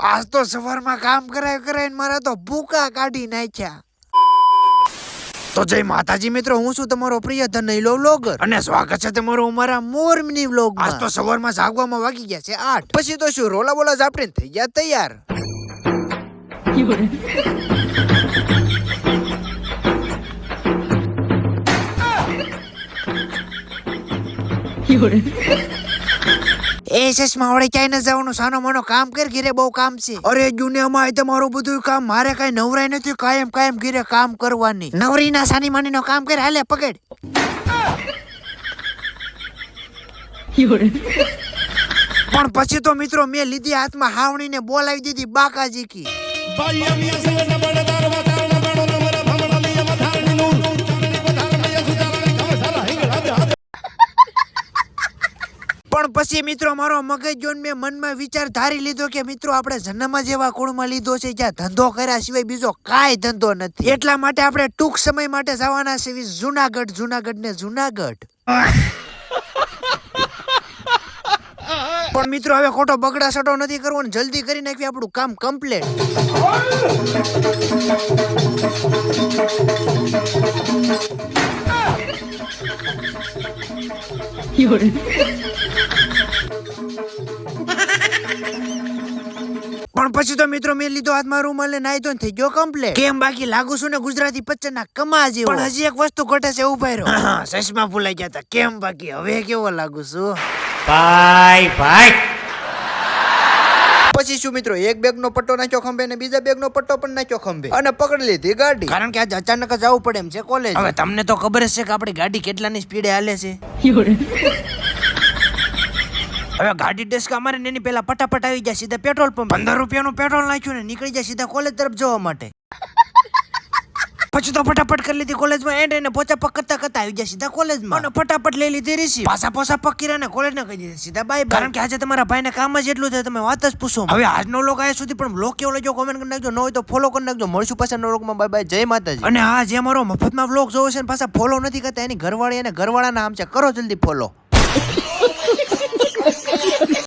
આજ તો સવારમાં કામ કરાઈને મારા તો ભૂકા કાઢી નાખ્યા. તો જય માતાજી મિત્રો, હું છું તમારો પ્રિય ધનૈલો વ્લોગર અને સ્વાગત છે તમારું અમારા મોર્નિંગ વ્લોગમાં. આજ તો સવારમાં જાગવામાં વાગી ગયા છે 8. પછી તો શું રોલા બોલા ઝાપડીને થઈ ગયા તૈયાર. એ ચશ્મા વડે ક્યાંય ન જવાનું, સાનો માનો કામ કર, ઘરે બહુ કામ છે. અરે દુનિયામાં તમારું બધું કામ, મારે કઈ નવરાઈ નથી, કાયમ ઘરે કામ કરવાની. નવરી ના સાની માની નો કામ કર, હાલે પકડ. પણ પછી તો મિત્રો મેં લીધી હાથમાં હાવણી ને બોલાવી દીધી બાકાજી કી. પણ પછી મિત્રો મારો મગજ જોઈને મેં મનમાં વિચાર ધારી લીધો કે મિત્રો આપણે જન્મ જ એવા કુળમાં લીધો છે જ્યાં ધંધો કર્યા સિવાય બીજો કાંઈ ધંધો નથી. એટલા માટે આપણે ટૂંક સમય માટે જવાના છે જુનાગઢ. પણ મિત્રો હવે ખોટો બગડાસટો નથી કરવો ને જલ્દી કરી નાખવી આપણું કામ કમ્પ્લીટ. પણ પછી તો મિત્રો મેં લીધો હાથમાં રૂમાલ નાઈ તો થઈ ગયો કમ્પ્લીટ. કેમ બાકી લાગુ છું ને ગુજરાતી પિક્ચર ના કમા જેવો. પણ હજી એક વસ્તુ ઘટે છે, ઉભા રહ્યો. ચશ્મા ભૂલાઈ ગયા હતા. કેમ બાકી હવે કેવો લાગુ છું? ભાઈ પછી શું મિત્રો, એક બેગ નો પટ્ટો નાખ્યો ખંભે ને બીજા બેગ નો પટ્ટો પણ નાખ્યો ખંભે અને પકડી લીધી ગાડી. કારણ કે આજે અચાનક જ આવવું પડે એમ છે કોલેજ. હવે તમને તો ખબર જ છે કે આપણી ગાડી કેટલાની સ્પીડે હાલે છે. હવે ગાડી ડેસ્કા મારે એની પેલા ફટાફટ આવી જાય સીધા પેટ્રોલ પંપ. 15 રૂપિયાનું પેટ્રોલ નાખ્યું ને નીકળી જાય સીધા કોલેજ તરફ જવા માટે. પછી તો ફટાફટ કરી લીધી કોલેજમાં એન્ડ અને પોચા પગ કરતા આવી ગયા સીધા કોલેજમાં. અને ફટાફટ લઈ લીધી રીસી. પોસા પગ કર્યા કોલેજ ને કહી દીધી સીધા બાય. કારણ કે આજે તમારા ભાઈને કામ જ એટલું છે, તમે વાત જ પૂછો. હવે આજનો લોક આયા સુધી પણ બ્લોગ કેવો લાગ્યો કોમેન્ટ કરી નાખજો, ન હોય તો ફોલો કરી નાખજો. મળશું પાછા વ્લોગમાં. બાય બાય, જય માતાજી. અને હા, જે મારો મફતમાં વ્લોગ જોવો છે ને પાછા ફોલો નથી કરતા, એની ઘરવાળી અને ઘરવાળાના નામ છે, કરો જલ્દી ફોલો.